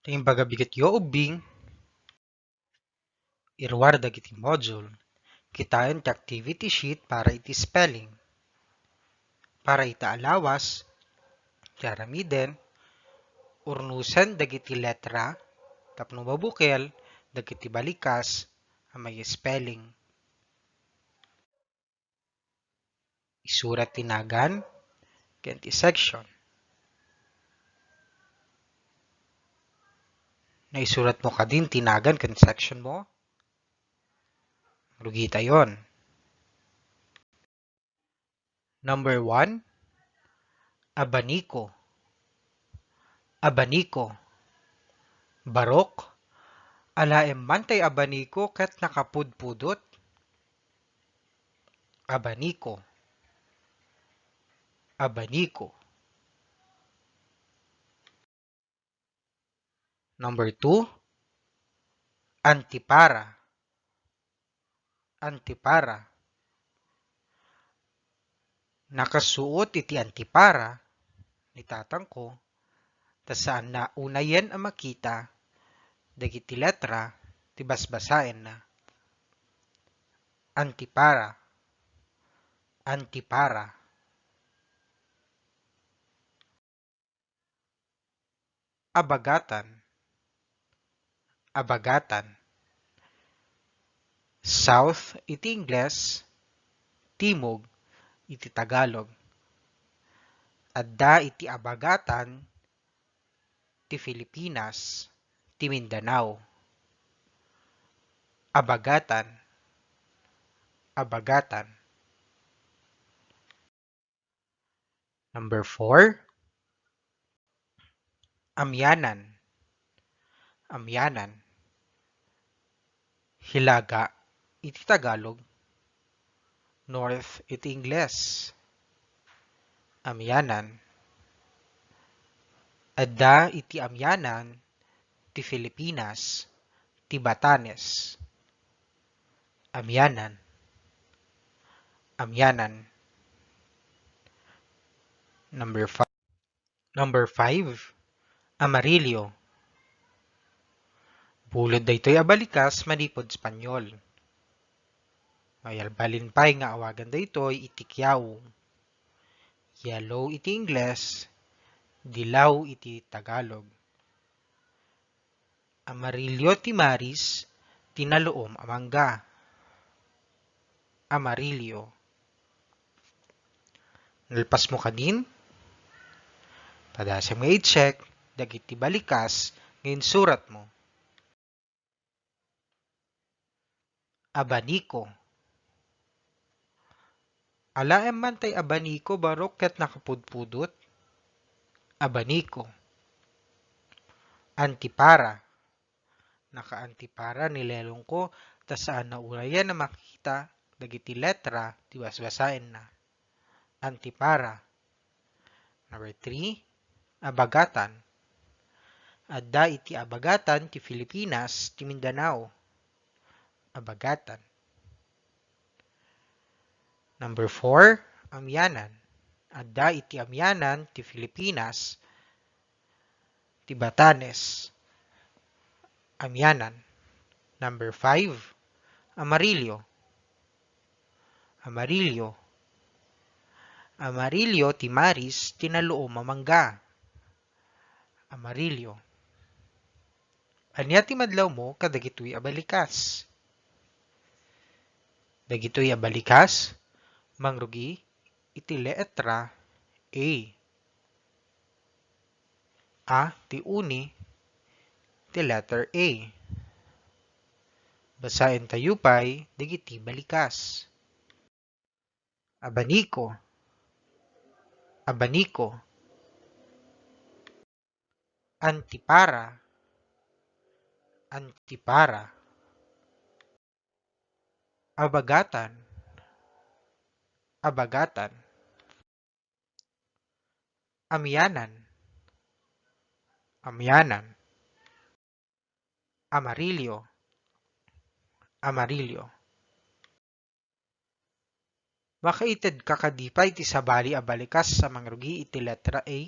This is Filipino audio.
Tingin bagabigit yo ubing, irwar dagiti module, kitayon ti activity sheet para iti spelling. Para ita alawas, ti aramiden, urnusen dagiti letra, tapno mabukel, dagiti balikas, ang may spelling. Isurat tinagan, ken ti section. Naisurat mo kadin tinagan ken section mo, rugita yon. Number 1, abaniko. Abaniko. Barok, alaem man tay abaniko ket nakapudpudot. Abaniko. Abaniko. Number 2, antipara. Antipara. Nakasuot iti antipara ni tatang ko, ta saan na unayen ang makita, dagiti letra, ti basbasaen na. Antipara. Antipara. Abagatan. Abagatan. South iti Ingles, timog iti Tagalog. Adda iti abagatan ti Pilipinas, ti Mindanao. Abagatan. Abagatan. Number 4, amyanan. Amyanan. Hilaga iti Tagalog, north iti Ingles. Amyanan. Adda iti amyanan ti Pilipinas, ti Batanes. Amyanan. Amyanan. Number 5, amarillo. Bulod daytoy abalikas manipod Espanyol. Mayal balinpay nga awagan daytoy iti kyaw. Yellow iti Ingles, dilaw iti Tagalog. Amarillo ti maris, tinaluom a mangga. Amarillo. Nalpas mo kadin? Padasem nga i-check, dagiti balikas, ngayon surat mo. Abaniko. Alaem man tay abaniko barok ket nakapudpudot. Abaniko. Antipara. Naka-antipara nilelong ko, ta saan na urayan na makita, dagiti letra, ti basbasaen na. Antipara. Number 3, abagatan. Adda iti abagatan ti Pilipinas, ti Mindanao. Abagatan. Number 4, amyanan. Adda iti amyanan ti Pilipinas, ti Batanes. Amyanan. Number 5, amarillo. Amarillo. Amarillo ti maris, tinaluom a mangga. Amarillo. Anya ti madlaw mo kadagitoy abalikas. Dagitoy abalikas, mangrugi iti letra A. A ti uni ti letter A. Basahin tayo pa'y dagiti balikas. Abaniko. Abaniko. Antipara. Antipara. Abagatan. Abagatan. Amyanan. Amyanan. Amarillo. Amarillo. Makaited kakadipay iti sabali a balikas sa mangrugi iti letra A.